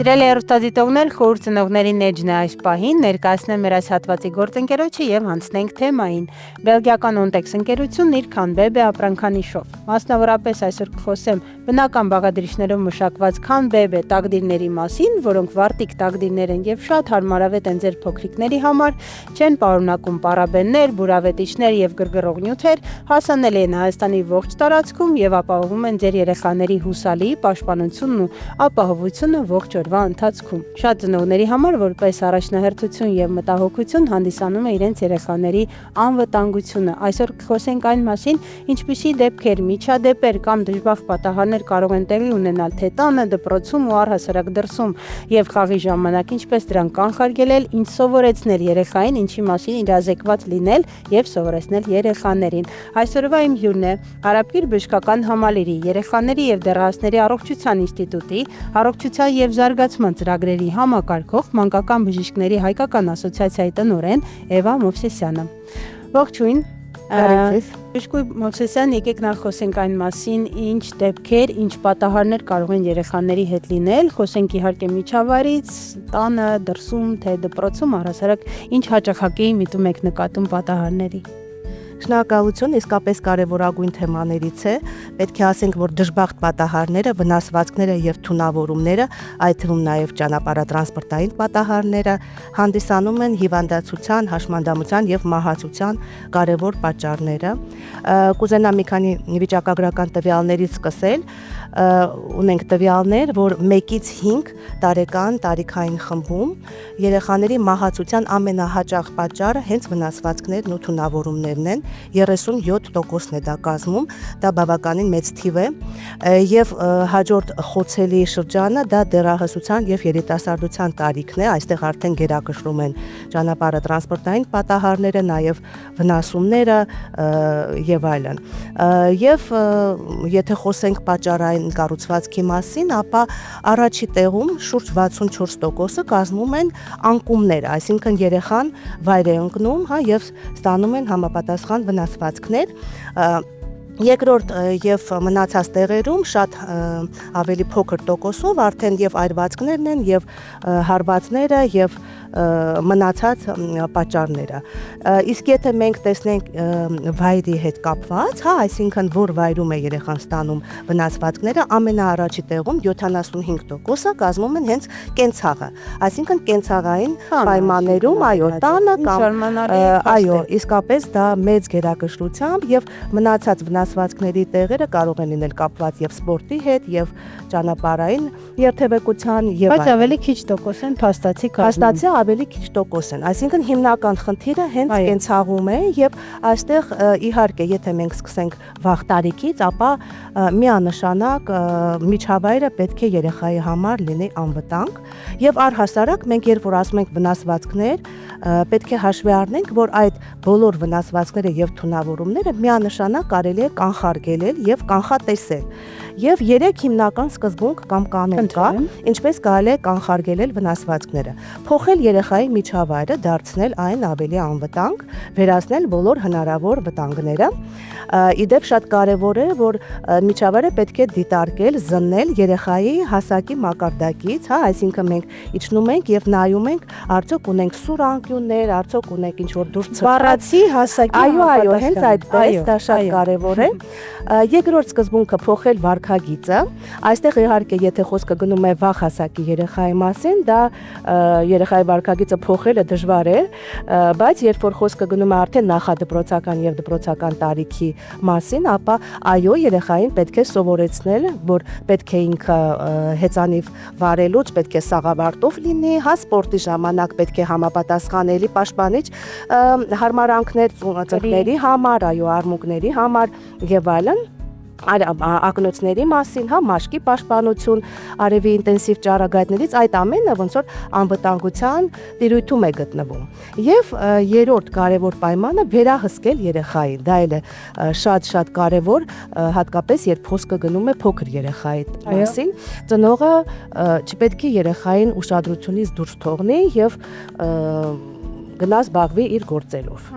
Սիրելի հեռուստադիտողներ, խորհուրդ ծնողների Նեջն է այս պահին, ներկայացնեմ մեր այս հատվածի գործընկերոջը եւ հանձնենք թեմային։ Բելգիական Ontex ընկերությունն իր Canbebe ապրանքանիշով։ Մասնավորապես այսօր կխոսեմ բնական բաղադրիչներով մշակված Canbebe տակդիրների մասին, որոնք վարտիկ տակդիրներ են եւ շատ հարմարավետ են ձեր փոքրիկների համար, չեն պարունակում պարաբեններ, բուրավետիչներ եւ գրգռող նյութեր, հասանելի են Հայաստանի ողջ տարածքում եւ ապահովում են ձեր երեխաների հուսալի պաշտպանությունն ու ապահովությունը ողջ օրվա ընթացքում։ Շատ ծնողների համար որպես առաջնահերթություն եւ մտահոգություն հանդիսանում է իրենց երեխաների անվտանգությունը։ Այսօր կխոսենք այն մասին, ինչպիսի դեպքեր, միջադեպեր կամ դժբախտ պատահարներ կարող են տեղի ունենալ թե տանը, դպրոցում ու առհասարակ դրսում եւ խաղի ժամանակ ինչպես դրանք կանխարգելել, ինչ սովորեցնել երեխային, ինչի մասին իրազեկված լինել եւ սովորեցնել երեխաներին։ Այսօրվա իմ հյուրն է Հարաբկիր բժշկական համալիրի երեխաների եւ դեռահասների առողջության ինստիտուտի առողջության եւ զարգացման ծրագրերի համակարգող մանկական բժիշկների հայկական ասոցիացիայի տնօրեն Էվա Մովսեսյանը։ Ողջույն։ Բժշկուհի Մովսեսյան, եկեք նախ խոսենք այն մասին, ինչ դեպքեր, ինչ պատահարներ կարող են երեխաների հետ լինել, խոսենք իհարկե միջավայրից, տանը, դրսում, թե դպրոցում, առհասարակ ինչ հաճախակի միտում եք նկատում պատահարների։ Շնորհակալություն, իսկապես կարևորագույն թեմաներից է։ Պետք է ասենք, որ դժբախտ պատահարները, վնասվածքները եւ թունավորումները, այդ թվում նաեւ ճանապարհատրանսպորտային պատահարները հանդիսանում են հիվանդացության, հաշմանդամության եւ մահացության կարևոր պատճառները։ Կուզենամ մի քանի վիճակագրական տվյալներից սկսել։ Ունենք տվյալներ, որ 1-ից 5 տարեկան տարիքային խմբում երեխաների մահացության ամենահաճախ պատճառը հենց վնասվածքներն ու թունավորումներն են, 37%-ն է դա կազմում, դա բավականին մեծ թիվ է, եւ հաջորդ խոցելի շրջանը դա դեռահասության եւ երիտասարդության տարիքն է, այստեղ արդեն գերակշռում են ճանապարհատրանսպորտային պատահարները, նաեւ վնասումները եւ այլն։ Եվ եթե խոսենք պատճառային կառուցվածքի մասին, ապա առաջի տեղում շուրջ 64%-ը կազմում են անկումներ, այսինքն երեխան վայր է ընկնում, եւ ստանում են համապատասխան վնասվածքներ։ Երկրորդ եւ մնացած տեղերում շատ ավելի փոքր տոկոսով արդեն եւ այրվածքներն են եւ հարվածները եւ մնացած պատճառները։ Իսկ եթե մենք տեսնենք վայրի հետ կապված, այսինքն որ վայրում է երեխան ստանում վնասվածքները, ամենաառաջի տեղում 75%-ը կազմում են հենց կենցաղը, այսինքն կենցաղային պայմաններում, տանը կամ այո, իսկապես դա մեծ գերակշռությամբ եւ մնացած վնասվածքների տեղերը կարող են լինել կապված եւ սպորտի հետ եւ ճանապարհային երթևեկության եւ բայց ավելի քիչ տոկոս են փաստացի փաստացի ավելի քիչ տոկոս են, այսինքն հիմնական խնդիրը հենց կենցաղում է եւ այստեղ իհարկե եթե մենք սկսենք վաղ տարիքից, ապա միանշանակ միջավայրը պետք է երեխայի համար լինի անվտանգ եւ առհասարակ մենք երբ որ ասում ենք վնասվածքներ, պետք է հաշվի առնենք, որ այդ բոլոր վնասվածքները եւ թունավորումները միանշանակ կարելի է կանխարգելել եւ կանխատեսել։ Եվ 3 հիմնական սկզբունք կամ կանոն կա, ինչպես կարելի է կանխարգելել վնասվածքները։ Փոխել երեխայի միջավայրը, դարձնել այն ավելի անվտանգ, վերացնել բոլոր հնարավոր վտանգները։ Իդեպ շատ կարևոր է, որ միջավայրը պետք է դիտարկել, զննել երեխայի հասակի մակարդակից, այսինքն մենք իջնում ենք եւ նայում ենք, արդյոք ունենք սուր անկյուններ, արդյոք ունենք ինչ-որ դուրս բառացի հասակի այո, հենց այդպես, դա շատ կարևոր է։ Երկրորդ սկզբունքը փոխել վարքագիծը։ Այստեղ իհարկե եթե խոսքը գնում է վաղ հասակի երեխայի մասին, դա երեխայի վարքագիծը փոխելը դժվար է, բայց երբ որ խոսքը գնում է արդեն նախադպրոցական եւ դպրոցական տարիքի մասին, ապա այո, երեխային պետք է սովորեցնել, որ պետք է ինքը հեծանիվ վարելուց պետք է սաղավարտով լինի, սպորտի ժամանակ պետք է համապատասխանելի պաշտպանիչ հարմարանքներ ծնկների համար, այո, արմունկների համար եւ այլն։ Ակնոցների մասին, մաշկի պաշտպանություն, արևի ինտենսիվ ճառագայթներից, այդ ամենը ոնց որ անվտանգության տիրույթում է գտնվում։ Եվ երրորդ կարևոր պայմանը վերահսկել երեխային, դա էլ է շատ կարևոր, հատկապես երբ խոսքը գնում է փոքր երեխայի մասին, ծնողը չպետք է երեխային ուշադրությունից դուրս թողնի եւ գնա զբաղվի իր գործերով։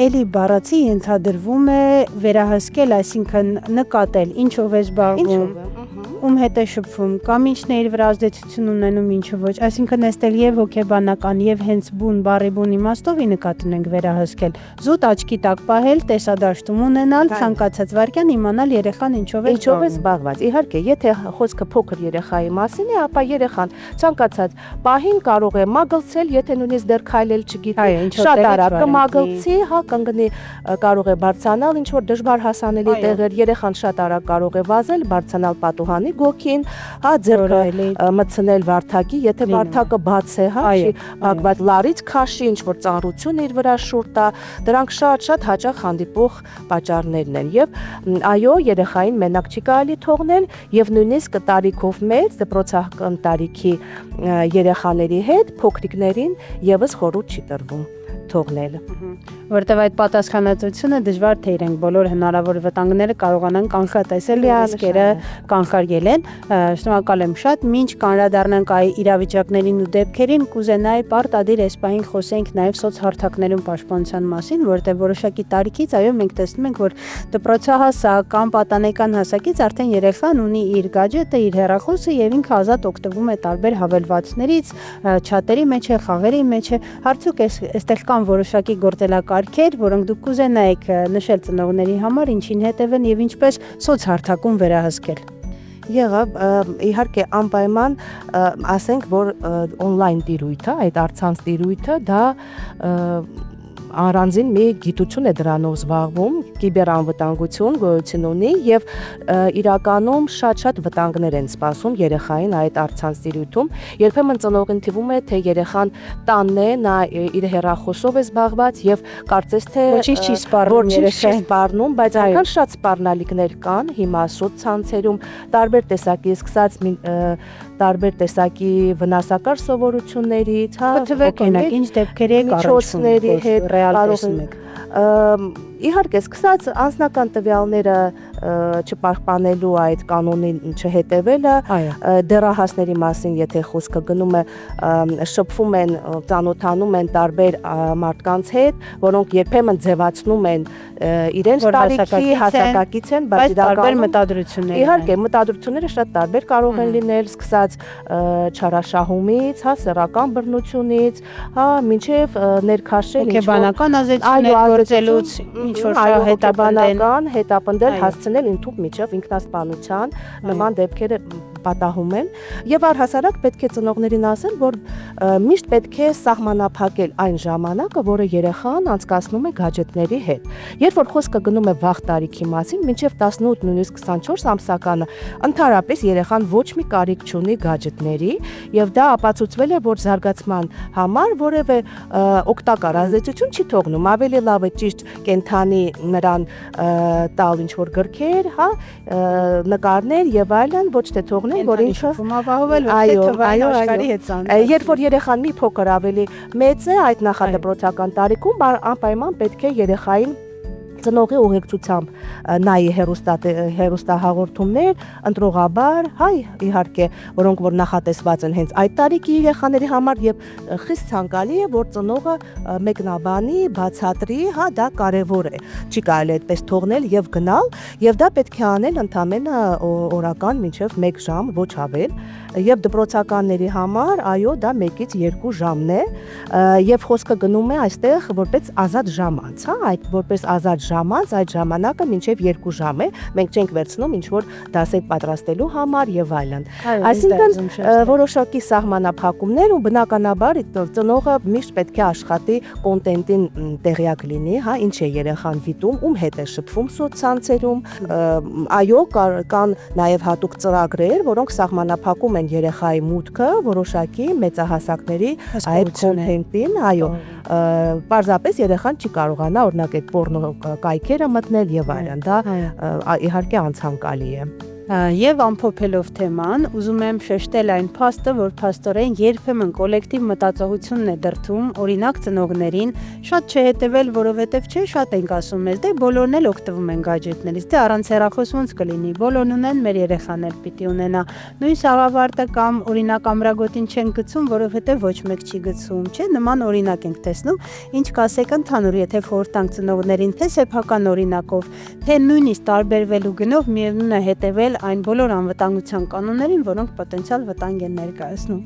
Էլի բառացի ենթադրվում է վերահսկել, այսինքն նկատել, ինչով է զբաղվում։ ում հետ է շփվում, կամ ինչն է իր վրա ազդեցություն ունենում, ինչը ոչ, այսինքն այստեղ եւ հոգեբանական եւ հենց բառի բուն իմաստով ի նկատի ունենք վերահսկել, զուտ աչքի տակ պահել, տեսադաշտում ունենալ, ցանկացած վարքյան իմանալ երեխան ինչով է զբաղված։ Իհարկե, եթե խոսքը փոքր երեխայի մասին է, ապա երեխան ցանկացած պահին կարող է մագլցել, եթե նույնիսկ դեռ քայլել չգիտի, շատ արագ կմագլցի, հա, կընկնի, կարող է բարձրանալ ինչ որ դժվար հասանելի տեղեր, երեխան շատ արագ կարող է վազել, բարձրանալ պատուհանի գոգին, հա, ձեռքը մտցնել վարդակի, եթե վարդակը բաց է, հա, չի բակված լարից քաշի, ինչ որ ծանրություն իր վրա շուռ տա, դրանք շատ հաճախ հանդիպող պատճառներն են եւ այո, երեխային մենակ չի կարելի թողնել եւ նույնիսկ տարիքով մեծ դպրոցական տարիքի երեխաների հետ փոքրիկներին եւս խորհուրդ չի տրվում թողնել, որտեվ այդ պատասխանատվությունը դժվար թե իրենք բոլոր հնարավոր վտանգները կարողանան կանխատեսել ու ռիսկերը կանխարգել են։ Շնորհակալ եմ շատ, մինչ կանդրադառնանք այ իրավիճակներին ու դեպքերին, կուզենայի պարտադիր այս պահին խոսենք նաև սոցհարթակներում պաշտպանության մասին, որտեղ որոշակի տարիքից այո մենք տեսնում ենք, որ դպրոցահասակ կամ պատանեկան հասակից արդեն երեխան ունի իր գadget-ը, իր հեռախոսը եւ ինքը ազատ օգտվում է տարբեր հավելվածներից, չաթերի մեջ է, խաղերի մեջ է։ Հարցուկ այստեղ կան որոշակի գործելակարգեր, որոնք դուք կուզենայիք նշել ծնողների համար, ինչին հետևեն եւ ինչպես սոցհարթակում վերահսկել։ Եղավ, իհարկե անպայման ասենք, որ on-line տիրույթը, այդ առցանց տիրույթը դա առանձին մի գիտություն է դրանով զբաղվում, կիբերանվտանգություն գոյություն ունի եւ իրականում շատ վտանգներ են սպասում երեխային այդ առցանց տիրույթում։ Երբեմն ծնողին թվում է, թե երեխան տանն է, նա իր հեռախոսով է զբաղված եւ կարծես թե ոչինչ չի սպառնում, բայց այնքան շատ սպառնալիքներ կան հիմա սոցցանցերում, տարբեր տեսակի սկսած տարբեր տեսակի վնասակար սովորություններից, հա, օգնեք, ինչ դեպքերի եք առնչվում հետ կարող եք իհարկե սկսած անձնական տվյալները չպահպանելու այդ կանոնին չհետևելը, դեռահասների մասին եթե խոսքը գնում է, շփվում են, ծանոթանում են տարբեր մարդկանց հետ, որոնք երբեմն ձևացնում են իրենց տարիքի, հասակակից են, բայց տարբեր մտադրություններ։ Իհարկե, մտադրությունները շատ տարբեր կարող են լինել, սկսած չարաշահումից, հա, սեռական բռնությունից, հա, մինչև ներքաշել հոգեբանական ազդեցություններ գործելուց, ինչ որ հետապնդել հասցնել ընդհանուր միջև ինքնասպանության նման դեպքերը պատահում են եւ առհասարակ պետք է ծնողներին ասել, որ միշտ պետք է սահմանափակել այն ժամանակը, որը երեխան անցկացնում է գadgetների հետ։ Երբ որ խոսքը գնում է վաղ տարիքի մասին, մինչև 18, նույնիսկ 24 ամսականը, ընդհանրապես երեխան ոչ մի կարիք չունի գadgetների եւ դա ապացուցվել է, որ զարգացման համար որևէ օգտակար ազդեցություն չի թողնում։ Ավելի լավ է ճիշտ կենթանի նրան տալ ինչ որ գրքեր, հա, նկարներ եւ այլն, ոչ թե թողնել, որ ինքը ապահովել, ոչ թե թվային աշխարհի հետ ծանոթ։ Երբ որ երեխան մի փոքր ավելի մեծ է այդ նախադպրոցական տարիքում, անպայման պետք է երեխային ծնողի ուղեկցությամբ նայի հեռուստահաղորդումներ, ընտրողաբար, հա, իհարկե, որոնք որ նախատեսված են հենց այդ տարիքի երեխաների համար եւ խիստ ցանկալի է, որ ծնողը մեկնաբանի, բացատրի, հա, դա կարեւոր է։ Չի կարելի այդպես թողնել եւ գնալ, եւ դա պետք է անել ընդամենը օրական մինչեւ 1 ժամ, ոչ ավել, եւ դպրոցականների համար, այո, դա 1-ից 2 ժամն է, եւ խոսքը գնում է այստեղ որպես ազատ ժամանց, հա, այդ որպես ազատ ժամանց, այդ ժամանակը մինչև 2 ժամ է, մենք չենք վերցնում ինչ որ դասեր պատրաստելու համար եւ այլն։ Այսինքն որոշակի սահմանափակումներ ու բնականաբար ծնողը միշտ պետք է աշխատի կոնտենտին տեղյակ լինի, հա, ինչ է երեխան դիտում, ում հետ է շփվում սոցցանցերում, այո, կան նաեւ հատուկ ծրագրեր, որոնք սահմանափակում են երեխայի մուտքը որոշակի մեծահասակների այդ կոնտենտին, այո, պարզապես երեխան չի կարողանա օրինակ այդ պոռնո կայքերը մտնել եւ այլն, դա իհարկե անցանկալի է։ Եվ ամփոփելով թեման, ուզում եմ շեշտել այն փաստը, որ փաստորեն երբեմն կոլեկտիվ մտածողությունն է դրդում, օրինակ ծնողներին շատ չհետևել, որովհետև չէ, շատ ենք ասում մեզ, դե բոլորն էլ օգտվում են գadgetներից, դե առանց հեռախոս ոնց կլինի, բոլորն ունեն, մեր երեխան էլ պիտի ունենա։ Նույն սաղավարտը կամ օրինակ ամրագոտին չեն գցում, որովհետև ոչ մեկ չի գցում, չէ, նման օրինակ ենք տեսնում, ինչ կասեք ընդհանուր, եթե խորհուրդ տանք ծնողներին, թե սեփական օրինակով, թե նույնիսկ տարբերվելու գնով միևնույն է հետևել այն բոլոր անվտանգության կանոններին, որոնք պոտենցիալ վտանգ են ներկայացնում։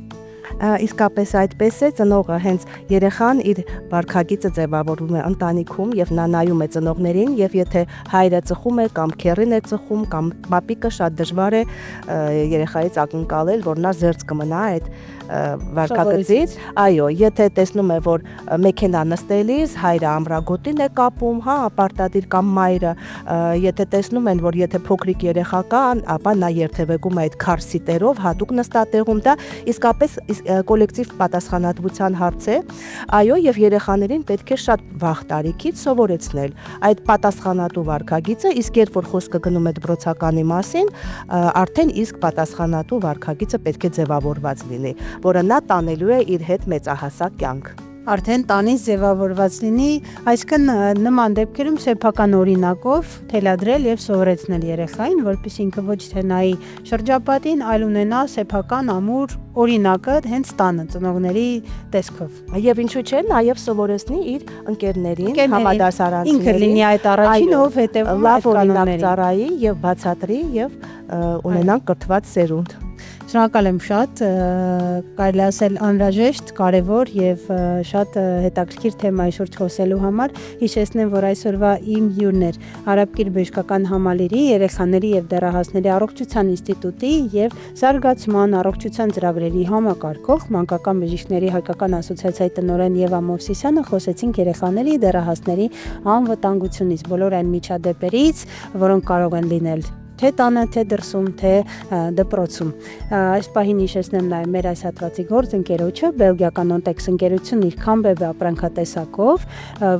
Իսկապես այդպես է, ծնողը հենց երեխան իր վարքագիծը ձևավորում է ընտանիքում եւ նա նայում է ծնողներին եւ եթե հայրը ծխում է կամ քեռին է ծխում կամ մապիկը շատ դժվար է երեխայից ակնկալել, որ նա զերծ կմնա այդ վարքագծից, այո, եթե տեսնում է, որ մեքենա նստելիս հայրը ամրագոտին է կապում, հա, պարտադիր կամ մայրը, եթե տեսնում են, որ եթե փոքրիկ երեխա կա, ապա նա երթևեկում է այդ քարսիտերով հատուկ նստատեղում, դա իսկապես կոլեկտիվ պատասխանատվության հարց է, այո, եւ երեխաներին պետք է շատ վաղ տարիքից սովորեցնել այդ պատասխանատու վարքագիծը, իսկ երբ որ խոսքը գնում է դպրոցականի մասին, արդեն իսկ պատասխանատու վարքագիծը պետք է ձևավորված լինի, որը նա տանելու է իր հետ մեծահասակ կյանք։ Արդեն տանից ձևավորված լինի, այսինքն նման դեպքերում սեփական օրինակով թելադրել եւ սովորեցնել երեխային, որպեսզի ինքը ոչ թե նայի շրջապատին, այլ ունենա սեփական ամուր օրինակը հենց տանը ծնողների տեսքով։ Եվ ինչու՞ չէ, նաեւ սովորեցնի իր ընկերներին, համադասարանցիներին։ Ինքը լինի այդ առաջին, ով հետևում լավ օրինակ ծառայի եւ բացատրի եւ ունենան կրթված սերունդ։ Շնորհակալ եմ շատ, կարելի ասել անհրաժեշտ, կարևոր եւ շատ հետաքրքիր թեմայի շուրջ խոսելու համար։ Հիշեցնեմ, որ այսօրվա իմ հյուրն էր Արաբկիր բժշկական համալիրի երեխաների եւ դեռահասների առողջության ինստիտուտի եւ զարգացման առողջության ծրագրերի համակարգող մանկական բժիշկների հայկական ասոցիացիայի տնօրեն Եվա Մովսիսյանը, խոսեցինք երեխաների, դեռահասների անվտանգությունից, բոլոր այն միջադեպերից, որոնք կարող են լինել թե տանը, թե դրսում, թե դպրոցում։ Այս պահին հիշեցնեմ նաև մեր այս հատվածի գործընկերոջը, բելգիական Ontex ընկերությունն իր Քամբեբե ապրանքատեսակով,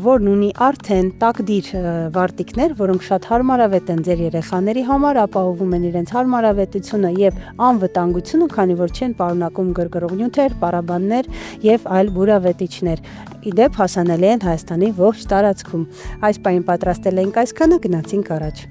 որն ունի արդեն տակդիր վարտիքներ, որոնք շատ հարմարավետ են ձեր երեխաների համար, ապահովում են իրենց հարմարավետությունը եւ անվտանգությունը, քանի որ չեն պարունակում գրգռող նյութեր, պարաբաններ եւ այլ բուրավետիչներ։ Իդեպ հասանելի են Հայաստանի ողջ տարածքում։ Այս պահին պատրաստել ենք այսքանը, գնացինք առաջ։